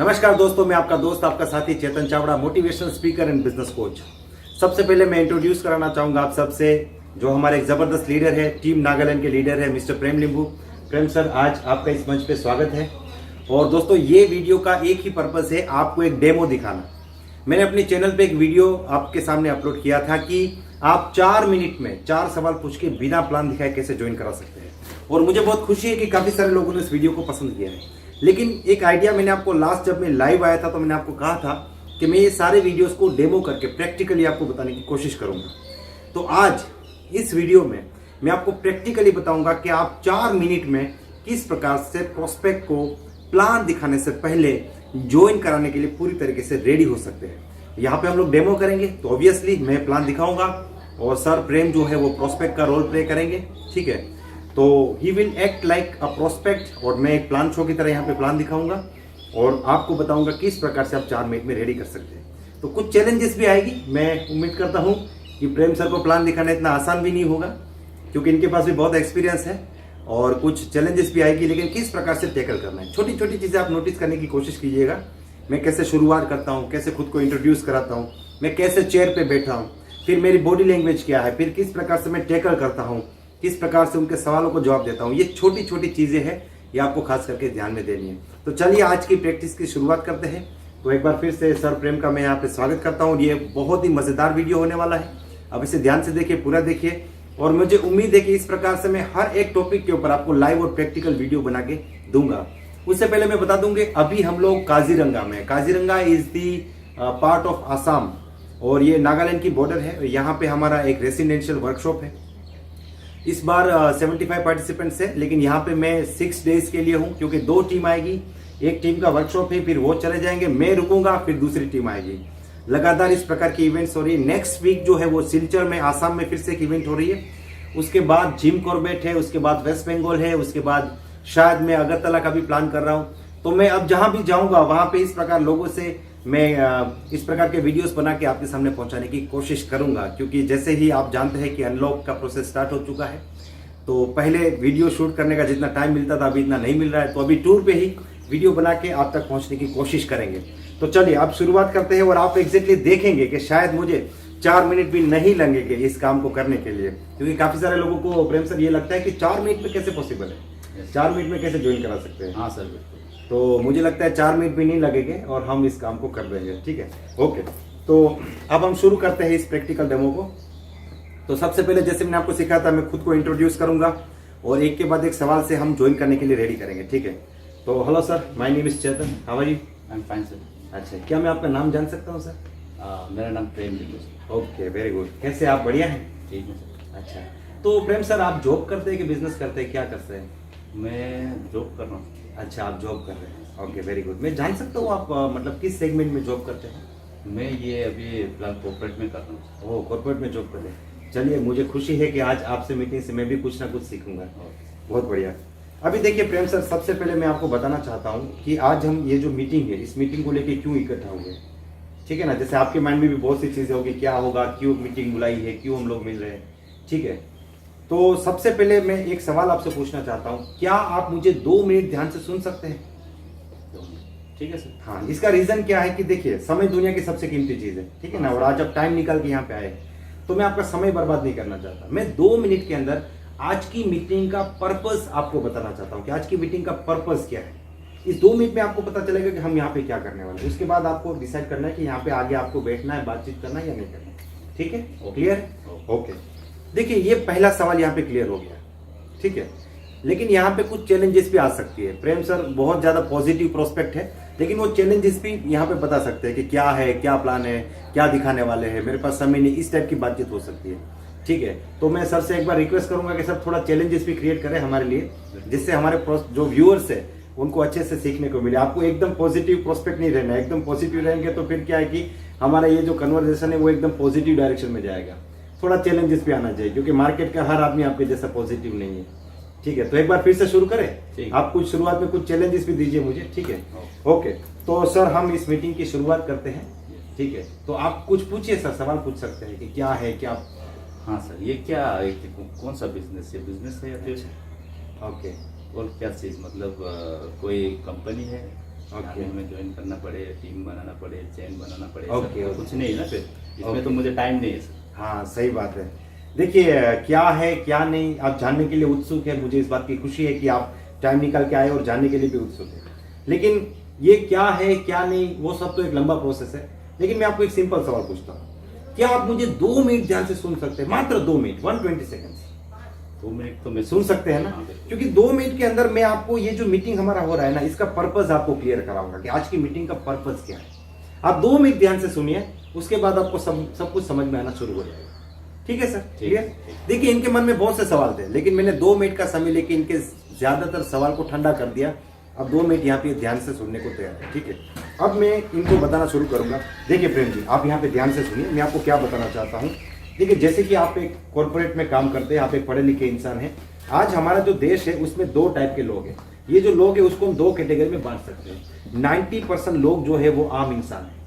नमस्कार दोस्तों, मैं आपका दोस्त आपका साथी Chetan Chavda, motivational speaker and business coach. सबसे पहले मैं इंट्रोड्यूस कराना चाहूंगा आप सबसे जो हमारे एक जबरदस्त लीडर है, टीम नागालैंड के लीडर है, मिस्टर प्रेम लिंबू। प्रेम सर, आज आपका इस मंच पे स्वागत है। और दोस्तों, ये वीडियो का एक ही पर्पस है, आपको एक डेमो दिखाना। मैंने अपने चैनल पे एक वीडियो आपके सामने अपलोड किया था कि आप 4 मिनट में 4 सवाल पूछ के बिना प्लान दिखाए कैसे ज्वाइन करा सकते हैं। और मुझे बहुत खुशी है कि काफी सारे लोगों ने इस वीडियो को पसंद किया है। लेकिन एक आइडिया मैंने आपको लास्ट जब मैं लाइव आया था तो मैंने आपको कहा था कि मैं ये सारे वीडियोस को डेमो करके प्रैक्टिकली आपको बताने की कोशिश करूंगा। तो आज इस वीडियो में मैं आपको प्रैक्टिकली बताऊंगा कि आप 4 मिनट में किस प्रकार से प्रोस्पेक्ट को प्लान दिखाने से पहले ज्वाइन कराने के लिए पूरी तरीके से रेडी हो सकते हैं। यहाँ पे हम लोग डेमो करेंगे तो ऑब्वियसली मैं प्लान दिखाऊंगा और सर प्रेम जो है वो प्रोस्पेक्ट का रोल प्ले करेंगे। ठीक है, तो he will act like a prospect और मैं एक प्लान शो की तरह यहाँ पे प्लान दिखाऊंगा और आपको बताऊंगा किस प्रकार से आप 4 मिनट में रेडी कर सकते हैं। तो कुछ चैलेंजेस भी आएगी। मैं उम्मीद करता हूँ कि प्रेम सर को प्लान दिखाना इतना आसान भी नहीं होगा क्योंकि इनके पास भी बहुत एक्सपीरियंस है और कुछ चैलेंजेस भी आएगी, लेकिन किस प्रकार से टैकल करना है, छोटी छोटी चीज़ें आप नोटिस करने की कोशिश कीजिएगा। मैं कैसे शुरुआत करता हूँ, कैसे खुद को इंट्रोड्यूस कराता हूँ, मैं कैसे चेयर पे बैठा हूँ, फिर मेरी बॉडी लैंग्वेज क्या है, फिर किस प्रकार से मैं टैकल करता हूँ, किस प्रकार से उनके सवालों को जवाब देता हूँ। ये छोटी छोटी चीज़ें हैं, ये आपको खास करके ध्यान में देनी है। तो चलिए आज की प्रैक्टिस की शुरुआत करते हैं। तो एक बार फिर से सर प्रेम का मैं यहाँ पे स्वागत करता हूँ। ये बहुत ही मज़ेदार वीडियो होने वाला है, अब इसे ध्यान से देखिए, पूरा देखिए और मुझे उम्मीद है कि इस प्रकार से मैं हर एक टॉपिक के ऊपर आपको लाइव और प्रैक्टिकल वीडियो बना के दूंगा। उससे पहले मैं बता दूंगी, अभी हम लोग काजीरंगा में, Kaziranga is the part of Assam और ये नागालैंड की बॉर्डर है। यहाँ पे हमारा एक रेसिडेंशियल वर्कशॉप है। इस बार 75 पार्टिसिपेंट्स है, लेकिन यहाँ पे मैं 6 डेज के लिए हूँ क्योंकि 2 टीम आएगी। एक टीम का वर्कशॉप है, फिर वो चले जाएंगे, मैं रुकूंगा, फिर दूसरी टीम आएगी। लगातार इस प्रकार की इवेंट्स हो रही है। नेक्स्ट वीक जो है वो सिलचर में, आसाम में फिर से एक इवेंट हो रही है। उसके बाद जिम कॉर्बेट है, उसके बाद वेस्ट बंगाल है, उसके बाद शायद मैं अगरतला का भी प्लान कर रहा हूँ। तो मैं अब जहां भी जाऊंगा वहां पे इस प्रकार लोगों से मैं इस प्रकार के वीडियोस बना के आपके सामने पहुंचाने की कोशिश करूंगा, क्योंकि जैसे ही आप जानते हैं कि अनलॉक का प्रोसेस स्टार्ट हो चुका है। तो पहले वीडियो शूट करने का जितना टाइम मिलता था अभी इतना नहीं मिल रहा है, तो अभी टूर पे ही वीडियो बना के आप तक पहुंचने की कोशिश करेंगे। तो चलिए अब शुरुआत करते हैं और आप एग्जैक्टली देखेंगे कि शायद मुझे 4 मिनट भी नहीं लगेंगे इस काम को करने के लिए, क्योंकि काफी सारे लोगों को प्रेम सर ये लगता है कि 4 मिनट में कैसे पॉसिबल है, 4 मिनट में कैसे ज्वाइन करा सकते हैं। हाँ सर, बिल्कुल। तो मुझे लगता है 4 मिनट भी नहीं लगेंगे और हम इस काम को कर देंगे। ठीक है, ओके। तो अब हम शुरू करते हैं इस प्रैक्टिकल डेमो को। तो सबसे पहले जैसे मैंने आपको सिखाया था, मैं खुद को इंट्रोड्यूस करूंगा और एक के बाद एक सवाल से हम ज्वाइन करने के लिए रेडी करेंगे। ठीक है, तो hello sir, my name is Chetan, how are you? I am fine sir. अच्छा, क्या मैं आपका नाम जान सकता हूँ सर? मेरा नाम प्रेम लिंबू सर। Okay, very good. कैसे आप, बढ़िया हैं? ठीक है सर। अच्छा, तो प्रेम सर आप जॉब करते हैं कि बिजनेस करते हैं, क्या करते हैं? मैं जॉब कर रहा हूँ। अच्छा, आप जॉब कर रहे हैं। Okay, very good. मैं जान सकता हूँ आप मतलब किस सेगमेंट में जॉब करते हैं? मैं ये अभी फिलहाल कॉर्पोरेट में कर रहा हूँ। ओह, कॉर्पोरेट में जॉब कर रहे हैं। चलिए, मुझे खुशी है कि आज आपसे मीटिंग से मैं भी कुछ ना कुछ सीखूंगा। बहुत बढ़िया। अभी देखिए प्रेम सर, सबसे पहले मैं आपको बताना चाहता हूँ कि आज हम ये जो मीटिंग है, इस मीटिंग को लेके क्यों इकट्ठा हुए। ठीक है ना, जैसे आपके माइंड में भी बहुत सी चीजें होगी, क्या होगा, क्यों मीटिंग बुलाई है, क्यों हम लोग मिल रहे हैं। ठीक है, तो सबसे पहले मैं एक सवाल आपसे पूछना चाहता हूँ, क्या आप मुझे 2 मिनट ध्यान से सुन सकते हैं? ठीक है सर। हाँ, इसका रीजन क्या है कि देखिए, समय दुनिया की सबसे कीमती चीज है। ठीक है ना, और आज आप टाइम निकाल के यहाँ पे आए तो मैं आपका समय बर्बाद नहीं करना चाहता। मैं 2 मिनट के अंदर आज की मीटिंग का पर्पस आपको बताना चाहता हूँ कि आज की मीटिंग का पर्पस क्या है। इस 2 मिनट में आपको पता चलेगा कि हम यहाँ पे क्या करने वाले हैं। उसके बाद आपको डिसाइड करना है कि यहाँ पे आगे आपको बैठना है, बातचीत करना है या नहीं करना है। ठीक है, क्लियर है? ओके, देखिए ये पहला सवाल यहाँ पे क्लियर हो गया। ठीक है, लेकिन यहाँ पे कुछ चैलेंजेस भी आ सकती है। प्रेम सर बहुत ज्यादा पॉजिटिव प्रोस्पेक्ट है, लेकिन वो चैलेंजेस भी यहाँ पे बता सकते हैं कि क्या है, क्या प्लान है, क्या दिखाने वाले हैं, मेरे पास समय नहीं, इस टाइप की बातचीत हो सकती है। ठीक है, तो मैं सर से एक बार रिक्वेस्ट करूंगा कि सर थोड़ा चैलेंजेस भी क्रिएट करें हमारे लिए, जिससे हमारे जो व्यूअर्स है उनको अच्छे से सीखने को मिले। आपको एकदम पॉजिटिव प्रोस्पेक्ट नहीं रहना है, एकदम पॉजिटिव रहेंगे तो फिर क्या है कि हमारा ये जो कन्वर्सेशन है वो एकदम पॉजिटिव डायरेक्शन में जाएगा। थोड़ा चैलेंजेस भी आना चाहिए, क्योंकि मार्केट का हर आदमी आपके जैसा पॉजिटिव नहीं है। ठीक है, तो एक बार फिर से शुरू करें। आप कुछ शुरुआत में कुछ चैलेंजेस भी दीजिए मुझे। ठीक है, ओके। तो सर हम इस मीटिंग की शुरुआत करते हैं। ठीक है, तो आप कुछ पूछिए सर, सवाल पूछ सकते हैं कि क्या है, क्या। हाँ सर, ये क्या कौन सा बिजनेस है? बिजनेस है या फिर ओके, और क्या चीज़, मतलब कोई कंपनी है? ओके। में ज्वाइन करना पड़े, टीम बनाना पड़े, चैन बनाना पड़े, ओके, सब तो ओके। कुछ नहीं है ना फिर इसमें ओके। तो मुझे टाइम नहीं है सर। हाँ सही बात है। देखिए क्या है क्या नहीं आप जानने के लिए उत्सुक है, मुझे इस बात की खुशी है कि आप टाइम निकाल के आए और जानने के लिए भी उत्सुक है। लेकिन ये क्या है क्या नहीं वो सब तो एक लंबा प्रोसेस है। लेकिन मैं आपको एक सिंपल सवाल पूछता हूँ, क्या आप मुझे 2 मिनट ध्यान से सुन सकते हैं? मात्र 2 मिनट, 120 सेकेंड्स 2 मिनट तो मैं सुन सकते हैं ना? हाँ, बिल्कुल। क्योंकि 2 मिनट के अंदर मैं आपको ये जो मीटिंग हमारा हो रहा है ना, इसका पर्पस आपको क्लियर कराऊंगा कि आज की मीटिंग का पर्पस क्या है। आप 2 मिनट ध्यान से सुनिए, उसके बाद आपको सब कुछ समझ में आना शुरू हो जाएगा। ठीक है सर? क्लियर? ठीक। देखिए इनके मन में बहुत से सवाल थे, लेकिन मैंने 2 मिनट का समय लेके इनके ज्यादातर सवाल को ठंडा कर दिया। अब 2 मिनट यहाँ पे ध्यान से सुनने को तैयार है। ठीक है, अब मैं इनको बताना शुरू करूंगा। देखिए प्रेम जी, आप यहाँ पे ध्यान से सुनिए, मैं आपको क्या बताना चाहता हूँ। देखिए जैसे कि आप एक कॉर्पोरेट में काम करते हैं, आप एक पढ़े लिखे इंसान हैं। आज हमारा जो देश है उसमें 2 टाइप के लोग हैं। ये जो लोग हैं उसको हम 2 कैटेगरी में बांट सकते हैं। 90% लोग जो है वो आम इंसान है,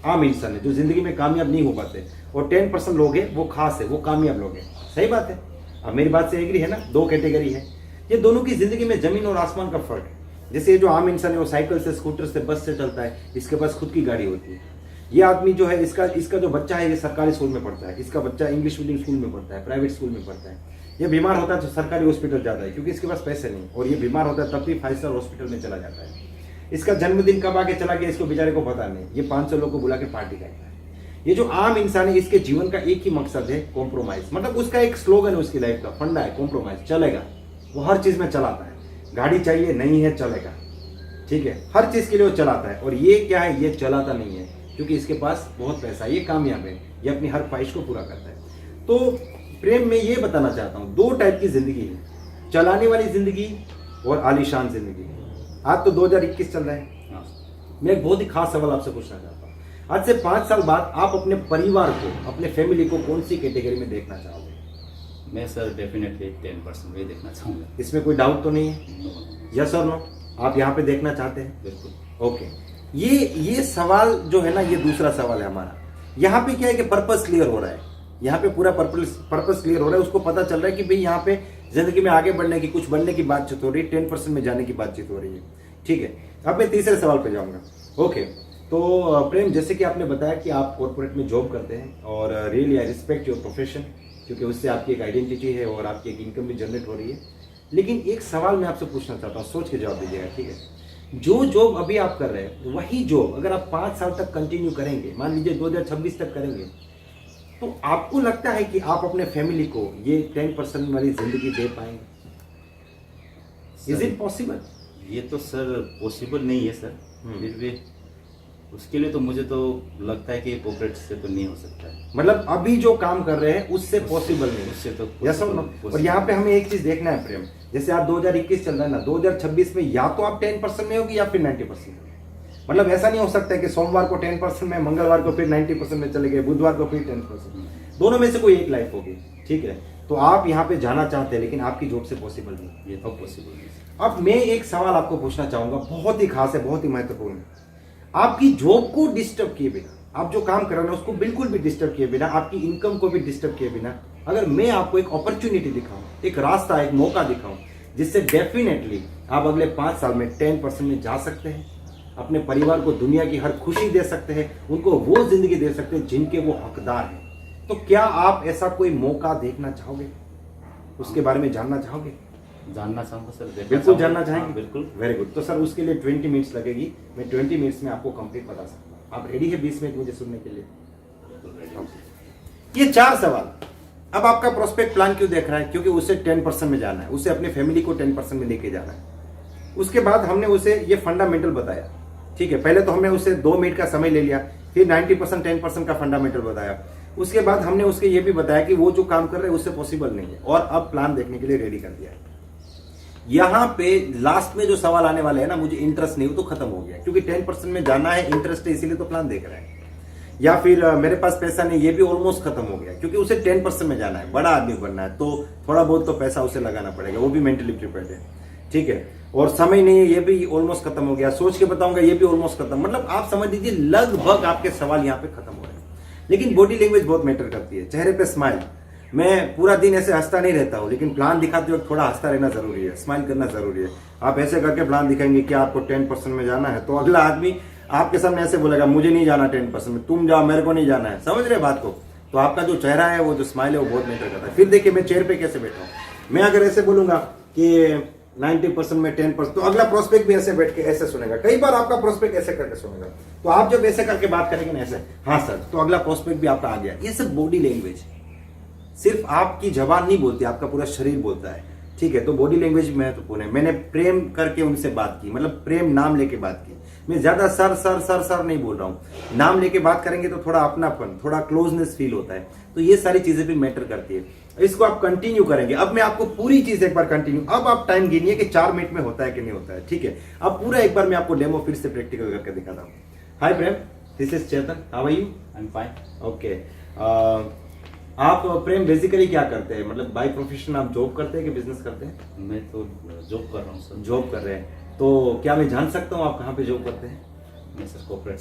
आम इंसान है जो जिंदगी में कामयाब नहीं हो पाते, और 10% लोग हैं वो खास है, वो कामयाब लोग हैं। सही बात है? अब मेरी बात से एग्री है ना? 2 कैटेगरी है। ये दोनों की जिंदगी में जमीन और आसमान का फर्क है। जैसे ये जो आम इंसान है वो साइकिल से, स्कूटर से, बस से चलता है, इसके पास खुद की गाड़ी होती है। ये आदमी जो है इसका जो बच्चा है ये सरकारी स्कूल में पढ़ता है, इसका बच्चा इंग्लिश मीडियम स्कूल में पढ़ता है, प्राइवेट स्कूल में पढ़ता है। ये बीमार होता है तो सरकारी हॉस्पिटल जाता है क्योंकि इसके पास पैसे नहीं, और ये बीमार होता है तब भी 5 स्टार हॉस्पिटल में चला जाता है। इसका जन्मदिन कब आके चला गया इसको बेचारे को पता नहीं, ये 500 लोग को बुला के पार्टी करता है। ये जो आम इंसान है इसके जीवन का एक ही मकसद है, कॉम्प्रोमाइज। मतलब उसका एक स्लोगन है, उसकी लाइफ का फंडा है कॉम्प्रोमाइज। चलेगा, वो हर चीज में चलाता है। गाड़ी चाहिए नहीं है, चलेगा। ठीक है, हर चीज के लिए वो चलाता है। और ये क्या है, ये चलाता नहीं है क्योंकि इसके पास बहुत पैसा है, ये कामयाब है, ये अपनी हर ख्वाहिश को पूरा करता है। तो प्रेम में ये बताना चाहता हूं, 2 टाइप की जिंदगी है, चलाने वाली जिंदगी और आलीशान जिंदगी। आज तो 2021 चल रहा है। हाँ। मैं एक बहुत ही खास सवाल आपसे पूछना चाहता हूँ। आज से 5 साल बाद आप अपने परिवार को, अपने फैमिली को कौन सी कैटेगरी में देखना चाहोगे? मैं सर डेफिनेटली 10% में देखना चाहूँगा। इसमें कोई डाउट तो नहीं है? नो, यस और नो? आप यहाँ पे देखना चाहते हैं? बिल्कुल। ओके। ये सवाल जो है ना, ये दूसरा सवाल है हमारा। यहाँ पे क्या है कि पर्पस क्लियर हो रहा है, यहाँ पे पूरा पर्पस क्लियर हो रहा है। उसको पता चल रहा है कि भाई यहाँ पे जिंदगी में आगे बढ़ने की, कुछ बनने की बातचीत हो रही है, 10% में जाने की बातचीत हो रही है। ठीक है, अब मैं तीसरे सवाल पे जाऊंगा। ओके, तो प्रेम जैसे कि आपने बताया कि आप कॉर्पोरेट में जॉब करते हैं, और really I respect your profession, क्योंकि उससे आपकी एक आइडेंटिटी है और आपकी एक इनकम भी जनरेट हो रही है। लेकिन एक सवाल मैं आपसे पूछना चाहता हूँ, सोच के जवाब दीजिएगा। ठीक है, जो जॉब अभी आप कर रहे हैं वही जॉब अगर आप 5 साल तक कंटिन्यू करेंगे, मान लीजिए 2026 तक करेंगे, तो आपको लगता है कि आप अपने फैमिली को ये 10% वाली जिंदगी दे पाएंगे? Is it possible? ये तो सर पॉसिबल नहीं है सर। फिर भी उसके लिए तो मुझे तो लगता है कि कॉर्पोरेट से तो नहीं हो सकता है। मतलब अभी जो काम कर रहे हैं उससे पॉसिबल नहीं? उससे तो यस और नो? और यहाँ पे हमें एक चीज देखना है प्रेम, जैसे आप 2021 चल रहा है ना, 2026 में या तो आप 10% में होगी या फिर 90% में। मतलब ऐसा नहीं हो सकता है कि सोमवार को 10% में, मंगलवार को फिर 90% में चले गए, बुधवार को फिर 10%। दोनों में से कोई एक लाइफ होगी। ठीक है, तो आप यहाँ पे जाना चाहते हैं लेकिन आपकी जॉब से पॉसिबल नहीं। ये तो पॉसिबल नहीं। अब मैं एक सवाल आपको पूछना चाहूंगा, बहुत ही खास है, बहुत ही महत्वपूर्ण है। आपकी जॉब को डिस्टर्ब किए बिना, आप जो काम कर रहे हैं उसको बिल्कुल भी डिस्टर्ब किए बिना, आपकी इनकम को भी डिस्टर्ब किए बिना, अगर मैं आपको एक अपॉर्चुनिटी दिखाऊं, एक रास्ता, एक मौका दिखाऊं, जिससे डेफिनेटली आप अगले 5 साल में 10% में जा सकते हैं, अपने परिवार को दुनिया की हर खुशी दे सकते हैं, उनको वो जिंदगी दे सकते हैं जिनके वो हकदार हैं, तो क्या आप ऐसा कोई मौका देखना चाहोगे? उसके बारे में जानना चाहोगे? जानना चाहूँगा सर। बिल्कुल जानना चाहेंगे? हाँ, बिल्कुल। Very good. तो सर उसके लिए 20 मिनट्स लगेगी, मैं 20 मिनट्स में आपको कंप्लीट बता सकता हूँ। आप रेडी है 20 मिनट मुझे सुनने के लिए? ये 4 सवाल। अब आपका प्रोस्पेक्ट प्लान क्यों देख रहा है? क्योंकि उसे 10% में जाना है, उसे अपने फैमिली को 10% में लेके जाना है। उसके बाद हमने उसे ये फंडामेंटल बताया। ठीक है, पहले तो हमने उसे 2 मिनट का समय ले लिया, फिर 90% 10% का फंडामेंटल बताया। उसके बाद हमने उसके ये भी बताया कि वो जो काम कर रहे हैं उससे पॉसिबल नहीं है, और अब प्लान देखने के लिए रेडी कर दिया है। यहाँ पे लास्ट में जो सवाल आने वाले हैं ना, मुझे इंटरेस्ट नहीं हो तो खत्म हो गया, क्योंकि 10% में जाना है, इंटरेस्ट है इसीलिए तो प्लान देख रहे हैं। या फिर मेरे पास पैसा नहीं, ये भी ऑलमोस्ट खत्म हो गया, क्योंकि उसे 10% में जाना है, बड़ा आदमी बनना है, तो थोड़ा बहुत तो पैसा उसे लगाना पड़ेगा, वो भी मेंटली प्रिपेयर्ड है। ठीक है, और समय नहीं है, ये भी ऑलमोस्ट खत्म हो गया। सोच के बताऊंगा, ये भी ऑलमोस्ट खत्म। मतलब आप समझ लीजिए लगभग आपके सवाल यहाँ पे खत्म हो रहे हैं। लेकिन बॉडी लैंग्वेज बहुत मैटर करती है, चेहरे पे स्माइल, मैं पूरा दिन ऐसे हंसता नहीं रहता हूँ, लेकिन प्लान दिखाते वक्त थोड़ा हंसता रहना जरूरी है, स्माइल करना जरूरी है। आप ऐसे करके प्लान दिखाएंगे कि आपको 10% में जाना है, तो अगला आदमी आपके सामने ऐसे बोलेगा मुझे नहीं जाना 10% में, तुम जाओ, मेरे को नहीं जाना है। समझ रहे बात को? तो आपका जो चेहरा है, वो जो स्माइल है, वो बहुत मैटर करता है। फिर देखिए मैं चेयर पे कैसे बैठा हूँ। मैं अगर ऐसे बोलूंगा कि 90% में 10%, तो अगला प्रोस्पेक्ट भी ऐसे बैठ के ऐसे सुनेगा। कई बार आपका प्रोस्पेक्ट ऐसे करके सुनेगा, तो आप जब ऐसे करके बात करेंगे ना ऐसे, हाँ सर, तो अगला प्रोस्पेक्ट भी आपका आ गया। ये सब बॉडी लैंग्वेज, सिर्फ आपकी जबान नहीं बोलती, आपका पूरा शरीर बोलता है। ठीक है, तो बॉडी लैंग्वेज महत्वपूर्ण है। मैंने प्रेम करके उनसे बात की, मतलब प्रेम नाम लेके बात की। मैं ज्यादा सर सर सर सर नहीं बोल रहा हूँ। नाम लेके बात करेंगे तो थोड़ा अपनापन, थोड़ा क्लोजनेस फील होता है। तो ये सारी चीजें भी मैटर करती है। इसको आप कंटिन्यू करेंगे। अब मैं आपको पूरी चीज एक बार कंटिन्यू, अब आप टाइम गिनिए कि 4 मिनट में होता है कि नहीं होता है। ठीक है, अब पूरा एक बार मैं आपको डेमो फिर से प्रैक्टिकल करके दिखाता हूँ। Hi Prem, this is Chetan, how are you? I am fine. Okay, आप प्रेम बेसिकली क्या करते हैं? मतलब बाय प्रोफेशन आप जॉब करते हैं कि बिजनेस करते हैं? मैं तो जॉब कर रहा हूँ सर। जॉब कर रहे हैं, तो क्या मैं जान सकता हूँ आप कहाँ पे जॉब करते हैं? मैं सर कॉर्पोरेट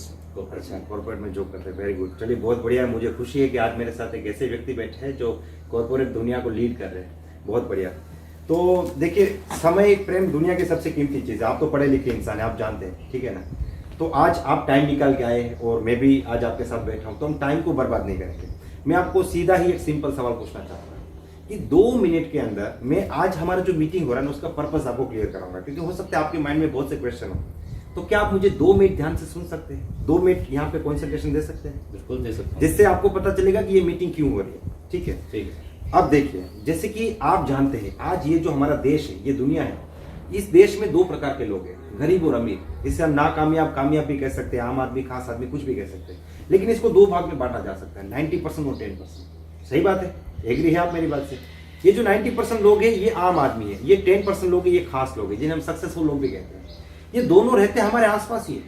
अच्छा, कॉर्पोरेट में जॉब करते हैं, वेरी गुड। चलिए बहुत बढ़िया है, मुझे खुशी है कि आज मेरे साथ एक ऐसे व्यक्ति बैठे हैं जो कॉर्पोरेट दुनिया को लीड कर रहे हैं। बहुत बढ़िया। तो देखिए, समय प्रेम दुनिया की सबसे कीमती चीज़ है। आप तो पढ़े लिखे इंसान हैं, आप जानते हैं, ठीक है ना? तो आज आप टाइम निकाल के आए और मैं भी आज आपके साथ बैठा हूँ, तो हम टाइम को बर्बाद नहीं करेंगे। मैं आपको सीधा ही एक सिंपल सवाल पूछना चाहता हूँ कि 2 मिनट के अंदर मैं आज हमारा जो मीटिंग हो रहा है ना, उसका पर्पस आपको क्लियर कराऊंगा, क्योंकि हो सकता है आपके माइंड में बहुत से क्वेश्चन हो। तो क्या आप मुझे 2 मिनट ध्यान से सुन सकते हैं? 2 मिनट यहाँ पे कॉन्सेंट्रेशन दे सकते हैं? बिल्कुल दे सकता हूँ। जिससे आपको पता चलेगा कि ये मीटिंग क्यों हो रही है। ठीक है, ठीक है। अब देखिए, जैसे कि आप जानते हैं आज ये जो हमारा देश है, ये दुनिया है, इस देश में 2 प्रकार के लोग हैं, गरीब और अमीर। इससे हम नाकामयाब कामयाब भी कह सकते हैं, आम आदमी खास आदमी, कुछ भी कह सकते हैं। लेकिन इसको 2 भाग में बांटा जा सकता है, 90% और 10%। सही बात है, एग्री है आप मेरी बात से? ये जो 90% लोग हैं ये आम आदमी है, ये 10% लोग हैं ये खास लोग हैं, जिन्हें हम सक्सेसफुल लोग भी कहते हैं। ये दोनों रहते हैं हमारे आसपास ही है।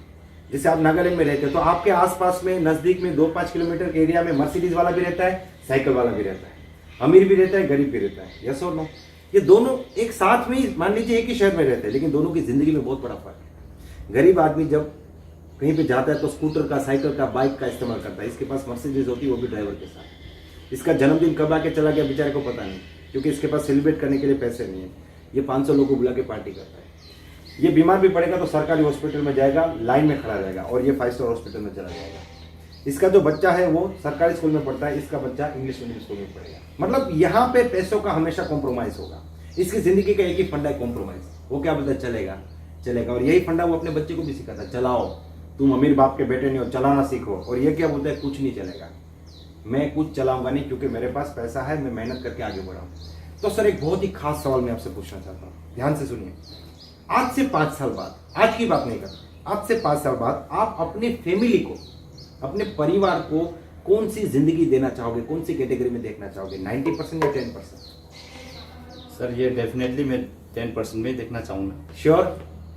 जैसे आप नागालैंड में रहते हैं, तो आपके आसपास में नजदीक में 2-5 किलोमीटर के एरिया में मर्सिडीज वाला भी रहता है, साइकिल वाला भी रहता है, अमीर भी रहता है, गरीब भी रहता है। यस और नो? ये दोनों एक साथ में ही, मान लीजिए एक ही शहर में रहते हैं, लेकिन दोनों की जिंदगी में बहुत बड़ा फर्क है। गरीब आदमी जब कहीं पे जाता है तो स्कूटर का, साइकिल का, बाइक का इस्तेमाल करता है। इसके पास मर्सिडीज होती है, वो भी ड्राइवर के साथ। इसका जन्मदिन कब आके चला गया बेचारे को पता नहीं, क्योंकि इसके पास सेलिब्रेट करने के लिए पैसे नहीं है। ये 500 लोगों को बुला के पार्टी करता है। ये बीमार भी पड़ेगा तो सरकारी हॉस्पिटल में जाएगा, लाइन में खड़ा रहेगा, और ये 5 स्टार हॉस्पिटल में चला जाएगा। इसका जो बच्चा है वो सरकारी स्कूल में पढ़ता है, इसका बच्चा इंग्लिश मीडियम स्कूल में पढ़ेगा। मतलब यहाँ पे पैसों का हमेशा कॉम्प्रोमाइज होगा। इसकी जिंदगी का एक ही फंडा है, कॉम्प्रोमाइज। वो क्या बोलता है? चलेगा चलेगा। और यही फंडा वो अपने बच्चे को भी सिखाता है, चलाओ, तुम अमीर बाप के बेटे नहीं हो, चलाना सीखो। और ये क्या बोलता है? कुछ नहीं चलेगा, मैं कुछ चलाऊंगा नहीं, क्योंकि मेरे पास पैसा है, मैं मेहनत करके आगे बढ़ाऊं। तो सर एक बहुत ही खास सवाल मैं आपसे पूछना चाहता हूँ, ध्यान से सुनिए। आज से 5 साल बाद, आज की बात नहीं कर रहा, आज से 5 साल बाद आप अपने फैमिली को, अपने परिवार को कौन सी जिंदगी देना चाहोगे? कौन सी कैटेगरी में देखना चाहोगे, 90% या 10%? सर ये डेफिनेटली मैं 10% में देखना चाहूँगा। श्योर?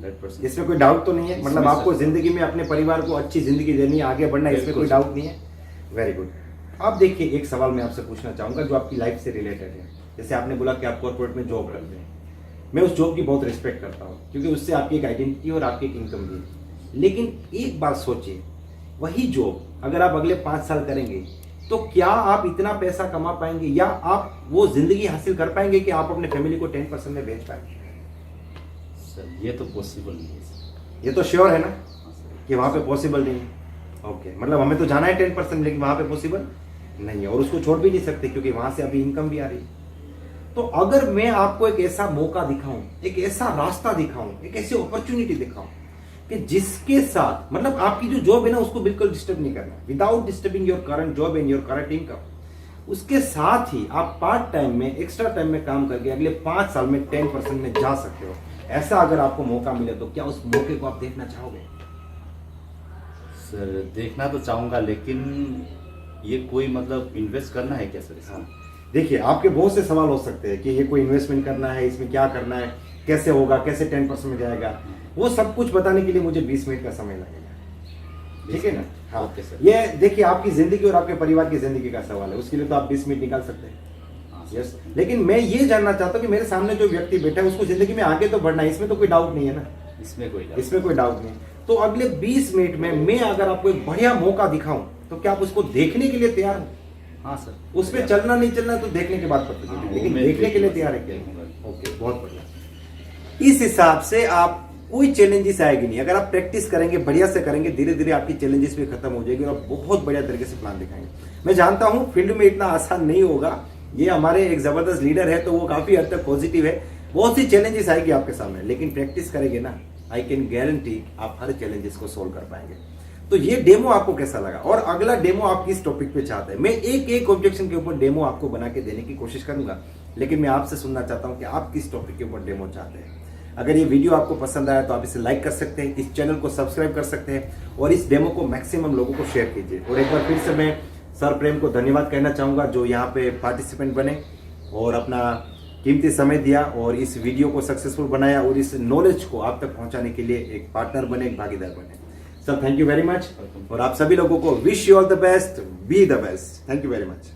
100%। इसमें कोई डाउट तो नहीं है? मतलब इसमें आपको सर- जिंदगी में अपने परिवार को अच्छी जिंदगी देनी है, आगे बढ़ना है, इसमें कोई बिल्कुल। डाउट नहीं है। Very good. अब देखिए, एक सवाल मैं आपसे पूछना चाहूंगा जो आपकी लाइफ से रिलेटेड है। जैसे आपने बोला कि आप कॉर्पोरेट में जॉब करते हैं, मैं उस जॉब की बहुत रिस्पेक्ट करता हूँ, क्योंकि उससे आपकी एक आइडेंटिटी और आपकी एक इनकम भी है। लेकिन एक बात सोचिए, वही जॉब अगर आप अगले 5 साल करेंगे तो क्या आप इतना पैसा कमा पाएंगे, या आप वो जिंदगी हासिल कर पाएंगे कि आप अपने फैमिली को 10% में भेज पाएंगे? सर ये तो पॉसिबल नहीं है सर। ये तो श्योर है ना हाँ सर। कि वहां पे पॉसिबल नहीं है? ओके, मतलब हमें तो जाना है 10%, लेकिन वहां पे पॉसिबल नहीं है, और उसको छोड़ भी नहीं सकते क्योंकि वहां से अभी इनकम भी आ रही है। तो अगर मैं आपको एक ऐसा मौका दिखाऊं, एक ऐसा रास्ता दिखाऊं, एक ऐसी अपॉर्चुनिटी दिखाऊं कि जिसके साथ, मतलब आपकी जो जॉब है ना उसको बिल्कुल डिस्टर्ब नहीं करना, without disturbing your current job and your current income, उसके साथ ही आप पार्ट टाइम में, एक्स्ट्रा टाइम में काम करके अगले 5 साल में 10% में जा सकते हो। ऐसा अगर आपको मौका मिले तो क्या उस मौके को आप देखना चाहोगे? सर देखना तो चाहूँगा, लेकिन ये कोई मतलब इन्वेस्ट करना है क्या सर इसमें? देखिए, आपके बहुत से सवाल हो सकते हैं कि ये कोई इन्वेस्टमेंट करना है, इसमें क्या करना है, कैसे होगा, कैसे 10% में जाएगा। वो सब कुछ बताने के लिए मुझे 20 मिनट का समय लगेगा, ठीक है ना? हाँ ओके सर। ये देखिए, आपकी जिंदगी और आपके परिवार की जिंदगी का सवाल है, उसके लिए तो आप 20 मिनट निकाल सकते हैं। हाँ यस, लेकिन मैं ये जानना चाहता हूँ कि मेरे सामने जो व्यक्ति बैठा है उसको जिंदगी में आगे तो बढ़ना है, इसमें तो कोई डाउट नहीं है ना? इसमें कोई doubt इसमें कोई डाउट नहीं। तो अगले 20 मिनट में मैं अगर आपको एक बढ़िया मौका दिखाऊं तो क्या आप उसको देखने के लिए तैयार हो? हाँ सर उस पर चलना नहीं चलना तो देखने के बाद पता हाँ, चलेगा, वो लेकिन मैं देखने के लिए देखूंगा। तैयार है क्या? ओके, बहुत बढ़िया। इस हिसाब से आप कोई चैलेंजेस आएगी नहीं। अगर आप प्रैक्टिस करेंगे, बढ़िया से करेंगे, धीरे धीरे आपकी चैलेंजेस भी खत्म हो जाएगी और आप बहुत बढ़िया तरीके से प्लान दिखाएंगे। मैं जानता हूं फील्ड में इतना आसान नहीं होगा, ये हमारे एक जबरदस्त लीडर है तो वो काफी हद तक पॉजिटिव है। बहुत सी चैलेंजेस आएगी आपके सामने, लेकिन प्रैक्टिस करेंगे ना, आई कैन गारंटी आप हर चैलेंजेस को सोल्व कर पाएंगे। तो ये डेमो आपको कैसा लगा और अगला डेमो आप किस टॉपिक पे चाहते हैं? मैं एक एक ऑब्जेक्शन के ऊपर डेमो आपको बना के देने की कोशिश करूंगा, लेकिन मैं आपसे सुनना चाहता हूं कि आप किस टॉपिक के ऊपर डेमो चाहते हैं। अगर ये वीडियो आपको पसंद आया तो आप इसे लाइक कर सकते हैं, इस चैनल को सब्सक्राइब कर सकते हैं और इस डेमो को मैक्सिमम लोगों को शेयर कीजिए। और एक बार फिर से मैं सर प्रेम को धन्यवाद कहना चाहूंगा जो यहाँ पे पार्टिसिपेंट बने और अपना कीमती समय दिया और इस वीडियो को सक्सेसफुल बनाया और इस नॉलेज को आप तक पहुंचाने के लिए एक पार्टनर बने, एक भागीदार बने। Sir thank you very much और आप सभी लोगों को wish you all the best, be the best. Thank you very much.